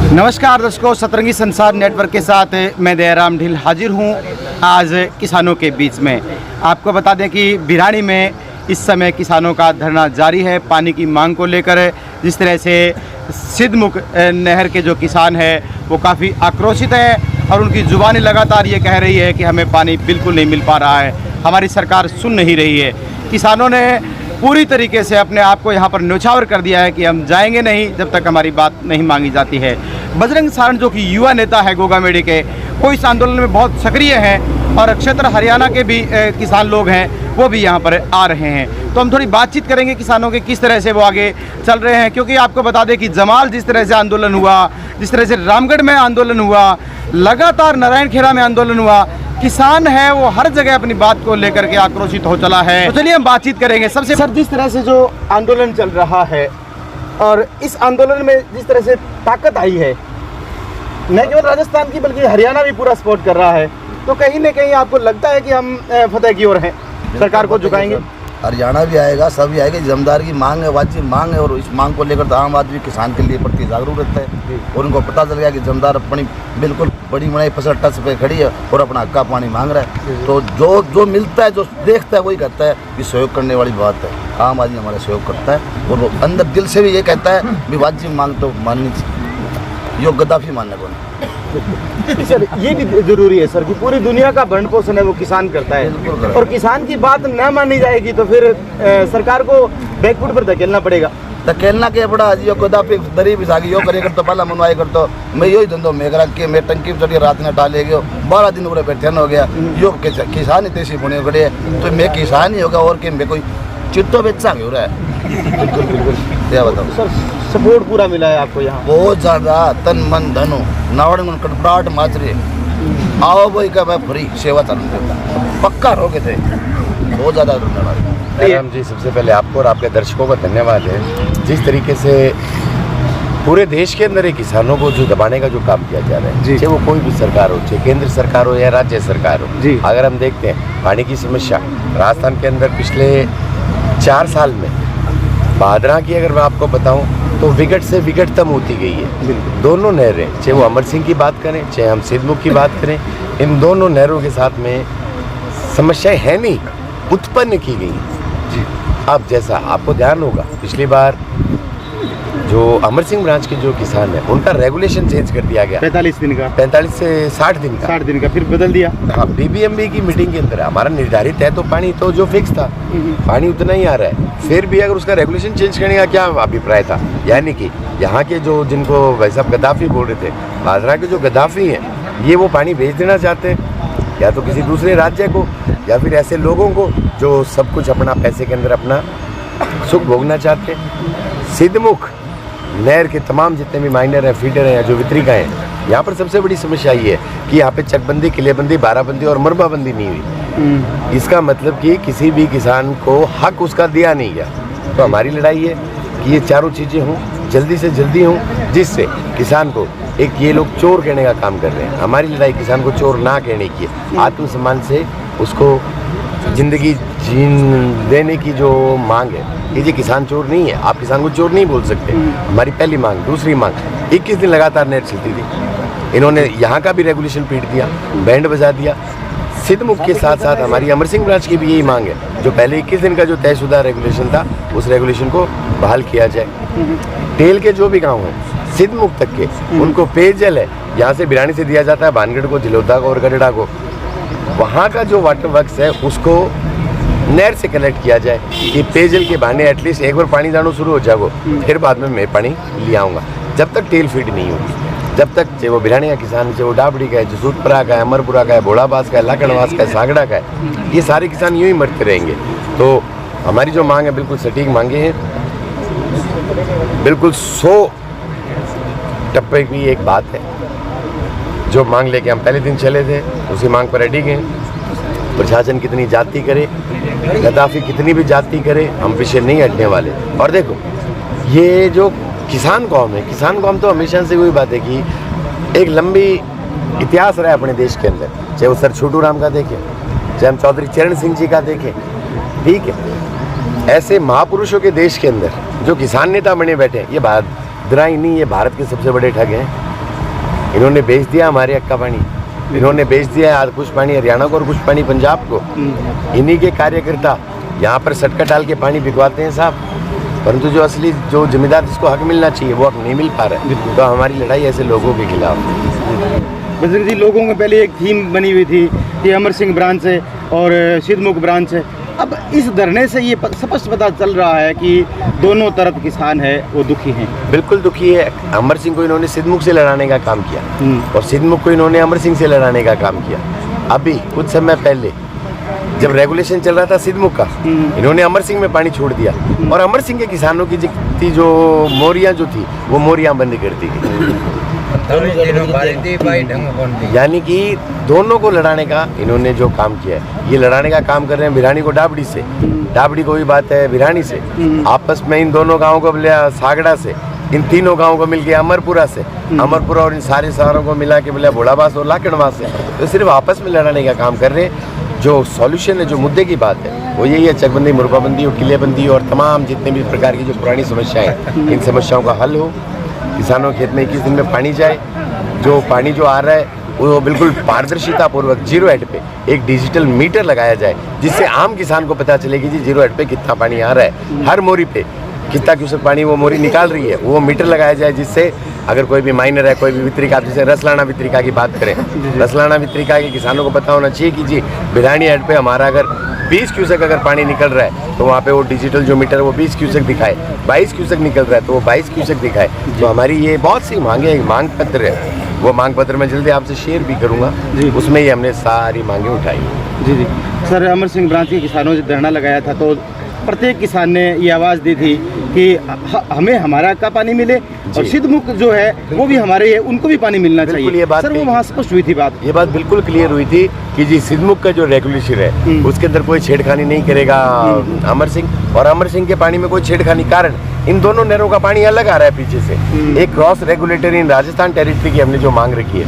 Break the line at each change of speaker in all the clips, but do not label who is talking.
नमस्कार दर्शकों, सतरंगी संसार नेटवर्क के साथ मैं दयाराम ढील हाजिर हूँ आज किसानों के बीच में। आपको बता दें कि भिराड़ी में इस समय किसानों का धरना जारी है पानी की मांग को लेकर। जिस तरह से सिद्धमुख नहर के जो किसान हैं वो काफ़ी आक्रोशित हैं और उनकी ज़ुबानी लगातार ये कह रही है कि हमें पानी बिल्कुल नहीं मिल पा रहा है, हमारी सरकार सुन नहीं रही है। किसानों ने पूरी तरीके से अपने आप को यहाँ पर न्यौछावर कर दिया है कि हम जाएंगे नहीं जब तक हमारी बात नहीं मांगी जाती है। बजरंग सारण जो कि युवा नेता है गोगामेडी के, वो इस आंदोलन में बहुत सक्रिय हैं और क्षेत्र हरियाणा के भी किसान लोग हैं वो भी यहाँ पर आ रहे हैं। तो हम थोड़ी बातचीत करेंगे किसानों के किस तरह से वो आगे चल रहे हैं, क्योंकि आपको बता दें कि जमाल जिस तरह से आंदोलन हुआ, जिस तरह से रामगढ़ में आंदोलन हुआ, लगातार नारायणखेड़ा में आंदोलन हुआ, किसान है वो हर जगह अपनी बात को लेकर के आक्रोशित हो चला है। तो चलिए हम बातचीत करेंगे। सबसे सर, जिस तरह से जो आंदोलन चल रहा है और इस आंदोलन में जिस तरह से ताकत आई है, न केवल राजस्थान की बल्कि हरियाणा भी पूरा सपोर्ट कर रहा है, तो कहीं न कहीं आपको लगता है कि हम फतेह की ओर हैं, सरकार को झुकाएंगे?
हरियाणा भी आएगा, सभी आएगा। जमींदार की मांग है, वाजिब मांग है और इस मांग को लेकर तो आम आदमी किसान के लिए प्रति जागरूक रहता है और उनको पता चल गया कि जमींदार अपनी बिल्कुल बड़ी बड़ी फसल टच पे खड़ी है और अपना हक्का पानी मांग रहा है। तो जो मिलता है, जो देखता है वही कहता है कि सहयोग करने वाली बात है। आम आदमी हमारा सहयोग करता है और वो अंदर दिल से भी ये कहता है कि वाजिब मांग तो माननी चाहिए, यो गद्दाफी मानने को नहीं।
सर, ये भी जरूरी है सर कि पूरी दुनिया का भरण पोषण है वो किसान करता है और किसान की बात न मानी जाएगी तो फिर सरकार को बैकफुट पर धकेलना पड़ेगा।
धकेलना के बड़ा यो गद्दाफी दरी भी सागी यो करे कर तो पहला मनवाई कर तो मैं यो ही धंधो में करा के मैं टंकी चढ़ी रात में डाले गयो 12 दिन पूरे बैठे हो गया। यो किसान ही तेजी होने खड़े तो मैं किसान ही होगा और के मैं कोई चिट्टो बेचा हो रहा है।
बिल्कुल बिल्कुल,
क्या बताऊँ
सर, सपोर्ट पूरा मिला है आपको यहाँ?
बहुत ज़्यादा, तन मन धनो नावड़ मन कटपटाहट माच रही है। आओ भाई का मैं फ्री सेवा चालू करता पक्का रोके थे, बहुत ज़्यादा
राम जी, सबसे पहले आपको और आपके दर्शकों का धन्यवाद है। जिस तरीके से पूरे देश के अंदर किसानों को जो दबाने का जो काम किया जा रहा है, चाहे वो कोई भी सरकार हो, चाहे केंद्र सरकार हो या राज्य सरकार हो जी। अगर हम देखते हैं पानी की समस्या राजस्थान के अंदर पिछले 4 साल में भादरा की अगर मैं आपको बताऊं तो विकट से विकटतम होती गई है। दोनों नहरें, चाहे वो अमर सिंह की बात करें चाहे हम सिद्धमुख की बात करें, इन दोनों नहरों के साथ में समस्याएं है नहीं, उत्पन्न की गई जी। अब जैसा आपको ध्यान होगा पिछली बार जो अमर सिंह ब्रांच के जो किसान है उनका रेगुलेशन चेंज कर दिया गया
45 दिन का,
45 से 60 दिन का,
60 दिन का फिर बदल दिया।
हाँ, बीबीएमबी की मीटिंग के अंदर हमारा निर्धारित है तो पानी तो जो फिक्स था पानी उतना ही आ रहा है, फिर भी अगर उसका रेगुलेशन चेंज करने का क्या अभिप्राय था? यानी कि यहाँ के जो जिनको भाई साहब गद्दाफी बोल रहे थे, भादरा के जो गद्दाफी हैं ये वो पानी भेज देना चाहते हैं या तो किसी दूसरे राज्य को या फिर ऐसे लोगों को जो सब कुछ अपना पैसे के अंदर अपना सुख भोगना चाहते हैं। सिद्धमुख नहर के तमाम जितने भी माइनर हैं, फीडर हैं या जो वितरिकाएँ हैं, यहाँ पर सबसे बड़ी समस्या ये है कि यहाँ पे चकबंदी, किलेबंदी, बाराबंदी और मरबाबंदी नहीं हुई। इसका मतलब कि किसी भी किसान को हक उसका दिया नहीं गया। तो हमारी लड़ाई है कि ये चारों चीज़ें हों, जल्दी से जल्दी हों, जिससे किसान को एक ये लोग चोर कहने का काम कर रहे हैं, हमारी लड़ाई किसान को चोर ना कहने की है, आत्मसम्मान से उसको ज़िंदगी जीन देने की जो मांग है। ये किसान चोर नहीं है, आप किसान को चोर नहीं बोल सकते। हमारी पहली मांग। दूसरी मांग, 21 दिन लगातार नहर चलती थी, इन्होंने यहाँ का भी रेगुलेशन पीट दिया, बैंड बजा दिया। सिद्धमुख के साथ साथ हमारी अमर सिंह ब्रांच की भी यही मांग है, जो पहले 21 दिन का जो तयशुदा रेगुलेशन था उस रेगुलेशन को बहाल किया जाए। टेल के जो भी गाँव हैं सिद्धमुख तक के, उनको पेयजल है यहाँ से भिराड़ी से दिया जाता है भानगढ़ को, झिलोदा को और गढ़ड़ा को, वहाँ का जो वाटर वर्क्स है उसको नहर से कलेक्ट किया जाए कि पेयजल के बहाने एटलीस्ट एक बार पानी जाना शुरू हो जाएगा, फिर बाद में मैं पानी ले आऊँगा। जब तक टेल फीड नहीं होगी, जब तक चाहे वो भिराड़ी का किसान, चाहे वो डाबड़ी का है, जसूटपुरा का है, अमरपुरा का है, भोड़ाबास का है, लाकड़वास का है, सागड़ा का है, ये सारे किसान यूँ ही मरते रहेंगे। तो हमारी जो मांग है बिल्कुल सटीक मांगे हैं, बिल्कुल 100 टप्पे की एक बात है। जो मांग लेके हम पहले दिन चले थे उसी मांग पर अड़ी गए। प्रशासन कितनी जाति करे, गद्दाफी कितनी भी जाति करे, हम पीछे नहीं हटने वाले। और देखो ये जो किसान कौम है, किसान कौम तो हमेशा से वही बात है कि एक लंबी इतिहास रहा है अपने देश के अंदर, चाहे वो सर छोटू राम का देखें, चाहे हम चौधरी चरण सिंह जी का देखें, ठीक है। ऐसे महापुरुषों के देश के अंदर जो किसान नेता बने बैठे हैं, ये भादरा ही नहीं, ये भारत के सबसे बड़े ठग हैं। इन्होंने बेच दिया हमारे हक का पानी, इन्होंने बेच दिया आज कुछ पानी हरियाणा को और कुछ पानी पंजाब को। इन्हीं के कार्यकर्ता यहाँ पर सटका डाल के पानी बिकवाते हैं साहब, परंतु जो असली जो जिम्मेदार जिसको हक मिलना चाहिए वो हक नहीं मिल पा रहा है। तो हमारी लड़ाई ऐसे लोगों के खिलाफ।
बजरंग जी, लोगों में पहले एक थीम बनी हुई थी कि अमर सिंह ब्रांच है और सिद्धमुख ब्रांच है। अब इस धरने से ये स्पष्ट पता चल रहा है कि दोनों तरफ किसान है वो दुखी हैं।
बिल्कुल दुखी है। अमर सिंह को इन्होंने सिद्धमुख से लड़ाने का काम किया और सिद्धमुख को इन्होंने अमर सिंह से लड़ाने का काम किया। अभी कुछ समय पहले जब रेगुलेशन चल रहा था सिद्धमुख का, इन्होंने अमर सिंह में पानी छोड़ दिया और अमर सिंह के किसानों की जो मोरियां जो थी वो मोरियां बंद कर दी गई। यानी कि दोनों को लड़ाने का इन्होंने जो काम किया है, ये लड़ाने का काम कर रहे हैं भिरानी को डाबड़ी से, डाबड़ी को भी बात है भिरानी से, आपस में इन दोनों गाँव को बोले सागड़ा से, इन तीनों गाँव को मिलके अमरपुरा से, अमरपुरा और इन सारे शहरों को मिला के बोले भोलाबास और लाकड़वा से, तो सिर्फ आपस में लड़ाने का काम कर रहे हैं। जो सॉल्यूशन है, जो मुद्दे की बात है वो यही है, चकबंदी, मुरबाबंदी और किलेबंदी और तमाम जितने भी प्रकार की जो पुरानी समस्याएं हैं, इन समस्याओं का हल हो। किसानों के खेत में 21 दिन में पानी जाए, जो पानी जो आ रहा है वो बिल्कुल पारदर्शिता पूर्वक जीरो हेड पे एक डिजिटल मीटर लगाया जाए, जिससे आम किसान को पता चले कि जी जीरो हेड पे कितना पानी आ रहा है, हर मोरी पे कितना क्यूसेक पानी वो मोरी निकाल रही है, वो मीटर लगाया जाए, जिससे अगर कोई भी माइनर है, कोई भी वितरिका, जैसे रसलाना वितरिका की बात करें, रसलाना वितरिका के किसानों को पता होना चाहिए कि जी भिरानी हेड पे हमारा अगर 20 क्यूसेक अगर पानी निकल रहा है तो वहाँ पे वो डिजिटल जो मीटर वो 20 क्यूसेक दिखाए, 22 क्यूसेक निकल रहा है तो वो 22 क्यूसेक दिखाए। तो हमारी ये बहुत सी मांगे, मांग पत्र है, वो मांग पत्र मैं जल्दी आपसे शेयर भी करूँगा, उसमें ही हमने सारी मांगे उठाई।
जी सर, अमर सिंह ब्रांच के किसानों से धरना लगाया था तो प्रत्येक किसान ने ये आवाज़ दी थी कि हमें हमारा का पानी मिले और सिद्धमुख जो है वो भी हमारे है, उनको भी पानी मिलना चाहिए।
ये बात
सर वो वहाँ स्पष्ट हुई थी बात,
ये बात बिल्कुल क्लियर हुई थी कि जी सिद्धमुख का जो रेगुलेशन है उसके अंदर कोई छेड़खानी नहीं करेगा अमर सिंह, और अमर सिंह के पानी में कोई छेड़खानी, कारण इन दोनों नहरों का पानी अलग आ रहा है पीछे से। एक cross regulator in Rajasthan territory की हमने जो मांग रखी है,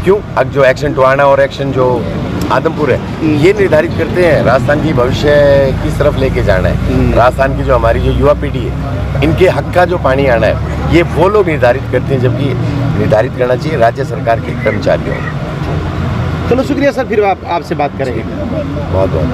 क्यों अब जो एक्शन टोहाना और एक्शन जो आदमपुर है ये निर्धारित करते हैं राजस्थान की भविष्य किस तरफ लेके जाना है। राजस्थान की जो हमारी जो युवा पीढ़ी है, इनके हक का जो पानी आना है ये वो लोग निर्धारित करते हैं, जबकि निर्धारित करना चाहिए राज्य सरकार के कर्मचारियों।
चलो शुक्रिया सर, फिर आपसे बात करेंगे।
बहुत बहुत